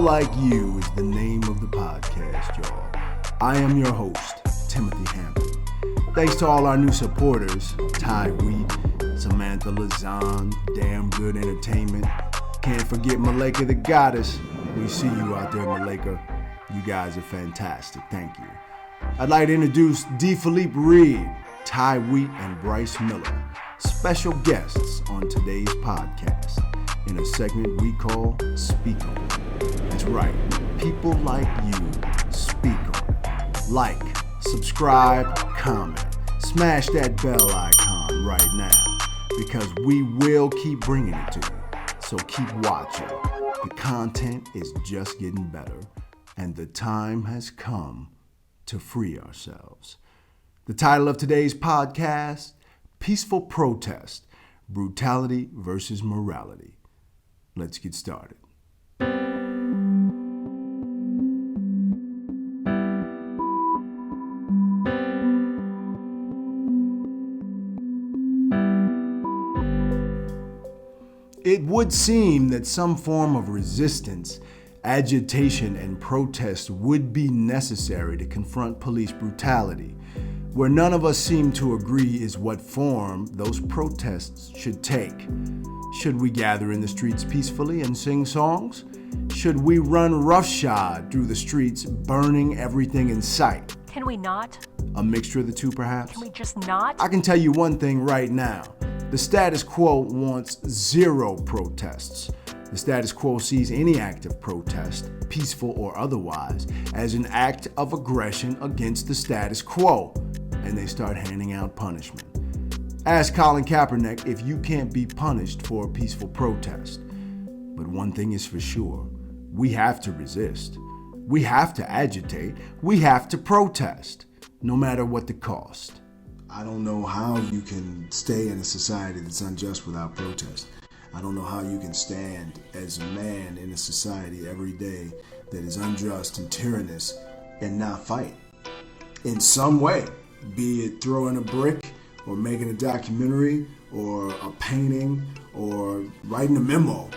Like You is the name of the podcast, y'all. I am your host, Timothy Hampton. Thanks to all our new supporters, Tye Wheatt, Samantha Lazan, Damn Good Entertainment. Can't forget Malika the Goddess. We see you out there, Malika. You guys are fantastic. Thank you. I'd like to introduce Felipe Reed, Tye Wheatt, and Bryce Miller, special guests on today's podcast in a segment we call Speak On. That's right, people like you speak on. Like, subscribe, comment, smash that bell icon right now because we will keep bringing it to you. So keep watching. The content is just getting better, and the time has come to free ourselves. The title of today's podcast, Peaceful Protest, Brutality versus Morality. Let's get started. It would seem that some form of resistance, agitation, and protest would be necessary to confront police brutality. Where none of us seem to agree is what form those protests should take. Should we gather in the streets peacefully and sing songs? Should we run roughshod through the streets, burning everything in sight? Can we not? A mixture of the two, perhaps? Can we just not? I can tell you one thing right now. The status quo wants zero protests. The status quo sees any act of protest, peaceful or otherwise, as an act of aggression against the status quo, and they start handing out punishment. Ask Colin Kaepernick if you can't be punished for a peaceful protest. But one thing is for sure, we have to resist. We have to agitate. We have to protest, no matter what the cost. I don't know how you can stay in a society that's unjust without protest. I don't know how you can stand as a man in a society every day that is unjust and tyrannous and not fight. In some way, be it throwing a brick or making a documentary or a painting or writing a memo.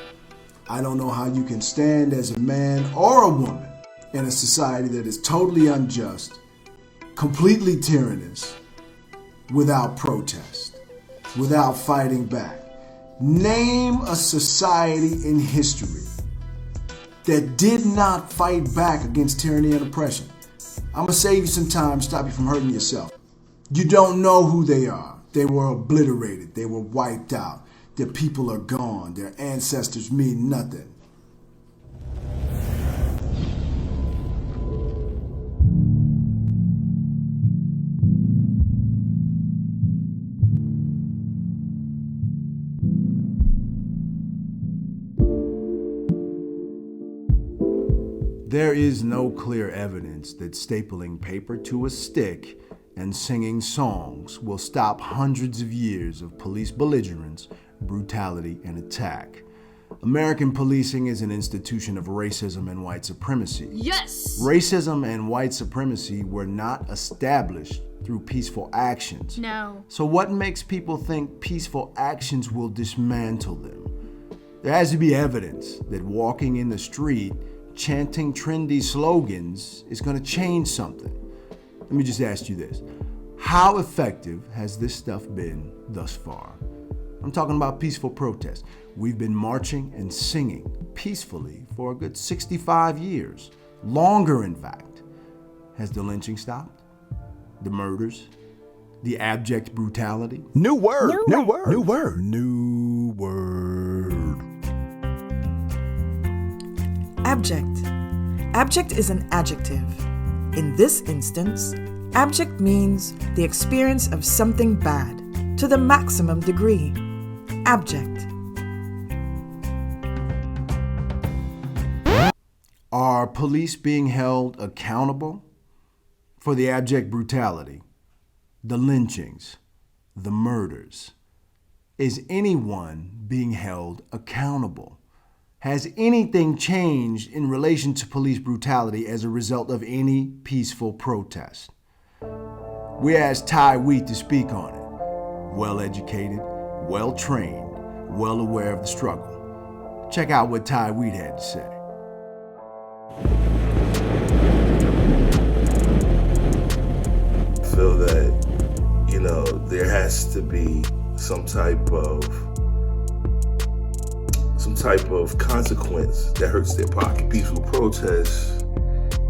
I don't know how you can stand as a man or a woman in a society that is totally unjust, completely tyrannous, without protest, without fighting back. Name a society in history that did not fight back against tyranny and oppression. I'm gonna save you some time, stop you from hurting yourself. You don't know who they are. They were obliterated. They were wiped out. Their people are gone. Their ancestors mean nothing. There is no clear evidence that stapling paper to a stick and singing songs will stop hundreds of years of police belligerence, brutality, and attack. American policing is an institution of racism and white supremacy. Yes! Racism and white supremacy were not established through peaceful actions. No. So what makes people think peaceful actions will dismantle them? There has to be evidence that walking in the street chanting trendy slogans is going to change something. Let me just ask you this. How effective has this stuff been thus far? I'm talking about peaceful protest. We've been marching and singing peacefully for a good 65 years. Longer, in fact. Has the lynching stopped? The murders? The abject brutality? New word. Abject. Abject is an adjective. In this instance, abject means the experience of something bad to the maximum degree. Abject. Are police being held accountable for the abject brutality, the lynchings, the murders? Is anyone being held accountable? Has anything changed in relation to police brutality as a result of any peaceful protest? We asked Tye Wheatt to speak on it. Well-educated, well-trained, well aware of the struggle. Check out what Tye Wheatt had to say. feel that, there has to be some type of consequence that hurts their pocket. Peaceful protest,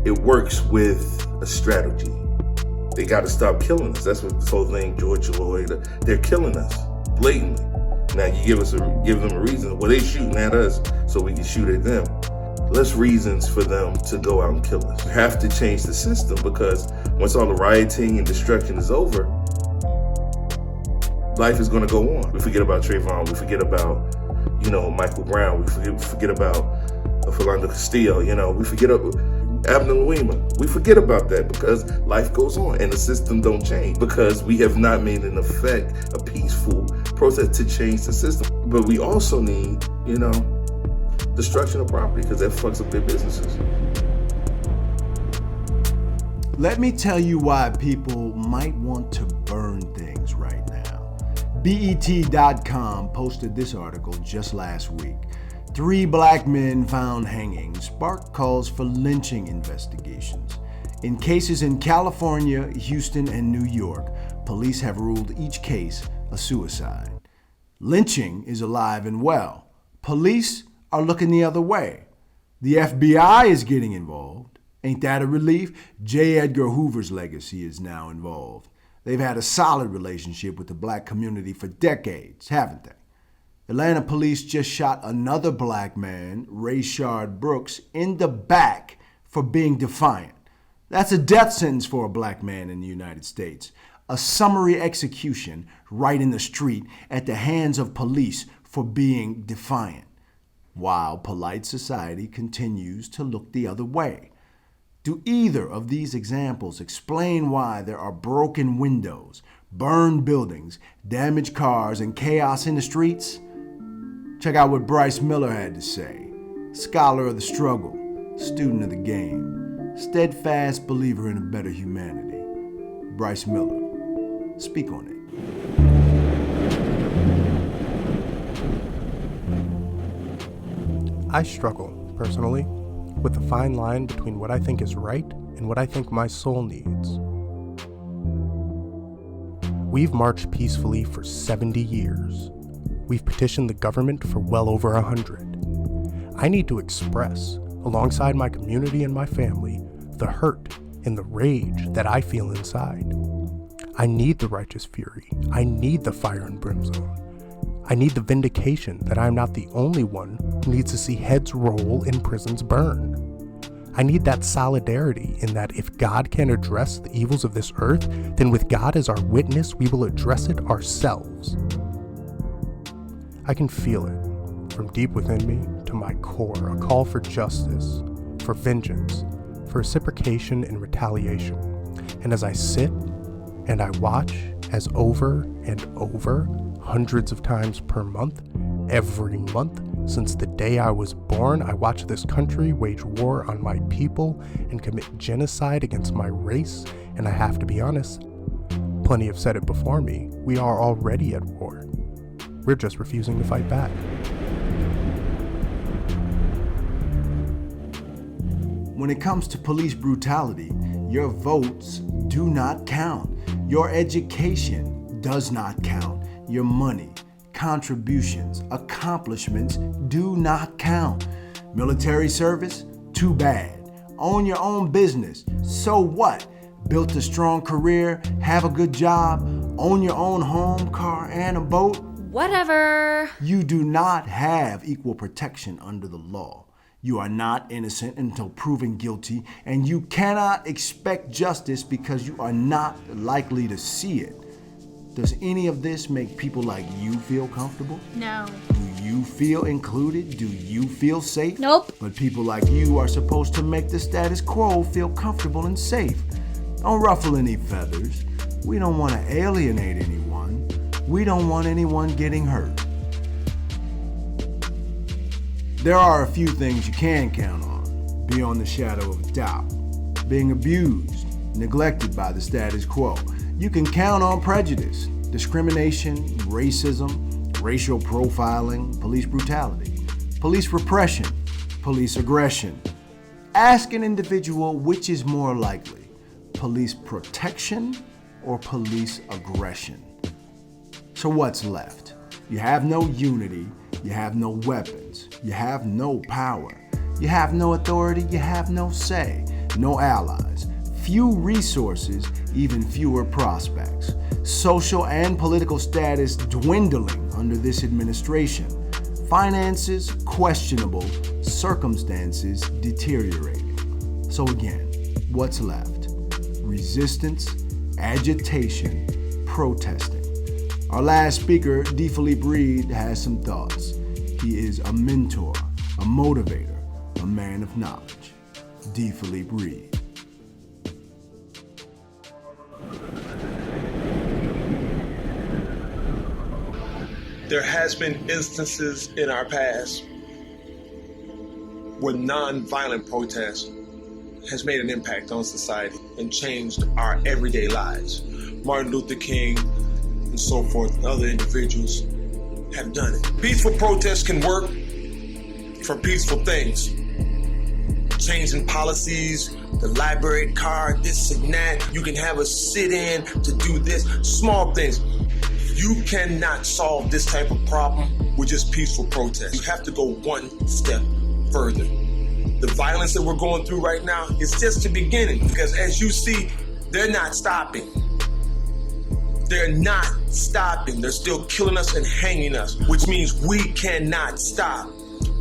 it works with a strategy. They got to stop killing us. That's what this whole thing, George Floyd, they're killing us blatantly. Now you give them a reason. Well, they shooting at us, so we can shoot at them. Less reasons for them to go out and kill us. We have to change the system, because once all the rioting and destruction is over, life is going to go on. We forget about Trayvon. We forget about, Michael Brown. We forget about Philando Castillo. We forget about Abner Louima. We forget about that because life goes on and the system don't change, because we have not made an effect, a peaceful process to change the system. But we also need, destruction of property, because that fucks up their businesses. Let me tell you why people might want to burn things right now. BET.com posted this article just last week. 3 black men found hanging sparked calls for lynching investigations. In cases in California, Houston, and New York, police have ruled each case a suicide. Lynching is alive and well. Police are looking the other way. The FBI is getting involved. Ain't that a relief? J. Edgar Hoover's legacy is now involved. They've had a solid relationship with the black community for decades, haven't they? Atlanta police just shot another black man, Rayshard Brooks, in the back for being defiant. That's a death sentence for a black man in the United States. A summary execution right in the street at the hands of police for being defiant, while polite society continues to look the other way. Do either of these examples explain why there are broken windows, burned buildings, damaged cars, and chaos in the streets? Check out what Bryce Miller had to say. Scholar of the struggle, student of the game, steadfast believer in a better humanity. Bryce Miller, speak on it. I struggle, personally, with the fine line between what I think is right and what I think my soul needs. We've marched peacefully for 70 years. We've petitioned the government for well over 100. I need to express, alongside my community and my family, the hurt and the rage that I feel inside. I need the righteous fury. I need the fire and brimstone. I need the vindication that I'm not the only one who needs to see heads roll and prisons burn. I need that solidarity in that if God can address the evils of this earth, then with God as our witness, we will address it ourselves. I can feel it from deep within me to my core, a call for justice, for vengeance, for reciprocation and retaliation. And as I sit and I watch as over and over, hundreds of times per month, every month, since the day I was born, I watch this country wage war on my people and commit genocide against my race, and I have to be honest, plenty have said it before me, we are already at war. We're just refusing to fight back. When it comes to police brutality, your votes do not count. Your education does not count. Your money, contributions, accomplishments do not count. Military service? Too bad. Own your own business? So what? Built a strong career, have a good job, own your own home, car, and a boat? Whatever. You do not have equal protection under the law. You are not innocent until proven guilty, and you cannot expect justice because you are not likely to see it. Does any of this make people like you feel comfortable? No. Do you feel included? Do you feel safe? Nope. But people like you are supposed to make the status quo feel comfortable and safe. Don't ruffle any feathers. We don't want to alienate anyone. We don't want anyone getting hurt. There are a few things you can count on, beyond the shadow of a doubt. Being abused, neglected by the status quo. You can count on prejudice, discrimination, racism, racial profiling, police brutality, police repression, police aggression. Ask an individual which is more likely, police protection or police aggression. So what's left? You have no unity, you have no weapons, you have no power, you have no authority, you have no say, no allies, few resources, even fewer prospects. Social and political status dwindling under this administration. Finances questionable, circumstances deteriorating. So again, what's left? Resistance, agitation, protesting. Our last speaker, Felipe Reed, has some thoughts. He is a mentor, a motivator, a man of knowledge. Felipe Reed. There has been instances in our past where non-violent protest has made an impact on society and changed our everyday lives. Martin Luther King and so forth, and other individuals have done it. Peaceful protest can work for peaceful things. Changing policies, the library card, this and that. You can have a sit-in to do this, small things. You cannot solve this type of problem with just peaceful protest. You have to go one step further. The violence that we're going through right now is just the beginning, because as you see, they're not stopping. They're not stopping. They're still killing us and hanging us, which means we cannot stop.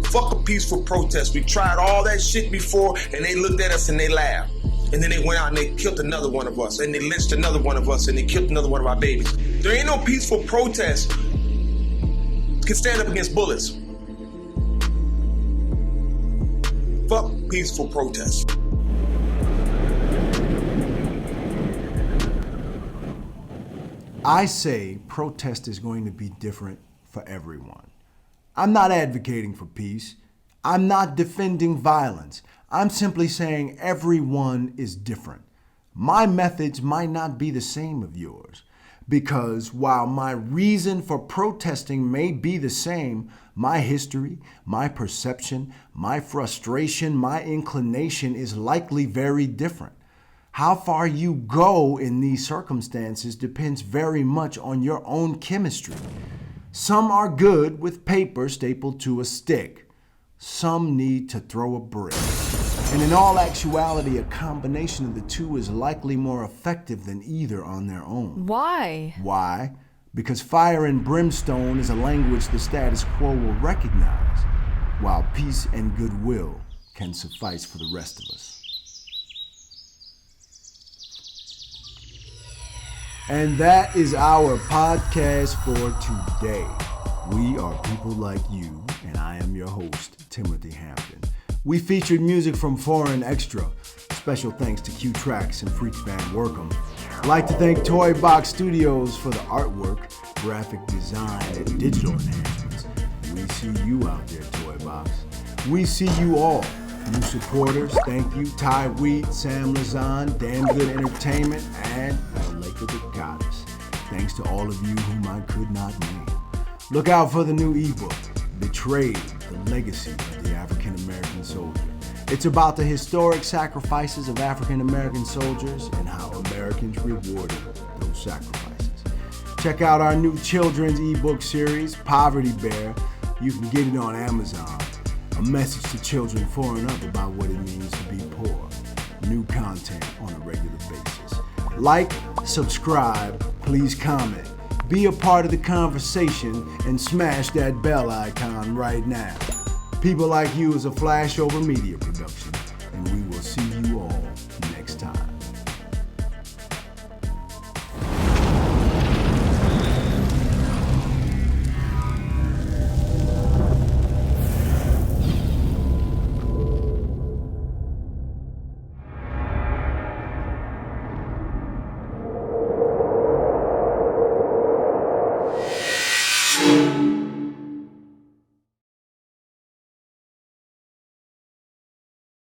Fuck a peaceful protest. We tried all that shit before, and they looked at us and they laughed. And then they went out and they killed another one of us, and they lynched another one of us, and they killed another one of our babies. There ain't no peaceful protest can stand up against bullets. Fuck peaceful protest. I say protest is going to be different for everyone. I'm not advocating for peace. I'm not defending violence. I'm simply saying everyone is different. My methods might not be the same of yours, because while my reason for protesting may be the same, my history, my perception, my frustration, my inclination is likely very different. How far you go in these circumstances depends very much on your own chemistry. Some are good with paper stapled to a stick. Some need to throw a brick. And in all actuality, a combination of the two is likely more effective than either on their own. Why? Why? Because fire and brimstone is a language the status quo will recognize, while peace and goodwill can suffice for the rest of us. And that is our podcast for today. We are people like you, and I am your host, Timothy Hampton. We featured music from Foreign Extra. Special thanks to Q Tracks and Freaks Van Workham. I'd like to thank Toy Box Studios for the artwork, graphic design, and digital enhancements. We see you out there, Toy Box. We see you all. New supporters, thank you. Tye Wheatt, Sam Lazan, Damn Good Entertainment, and Lake of the Goddess. Thanks to all of you whom I could not name. Look out for the new ebook, Betrayed, the Legacy of the African American Soldier. It's about the historic sacrifices of African American soldiers and how Americans rewarded those sacrifices. Check out our new children's ebook series, Poverty Bear. You can get it on Amazon. A message to children 4 and up about what it means to be poor. New content on a regular basis. Like, subscribe, please comment. Be a part of the conversation and smash that bell icon right now. People Like You is a Flashover Media production.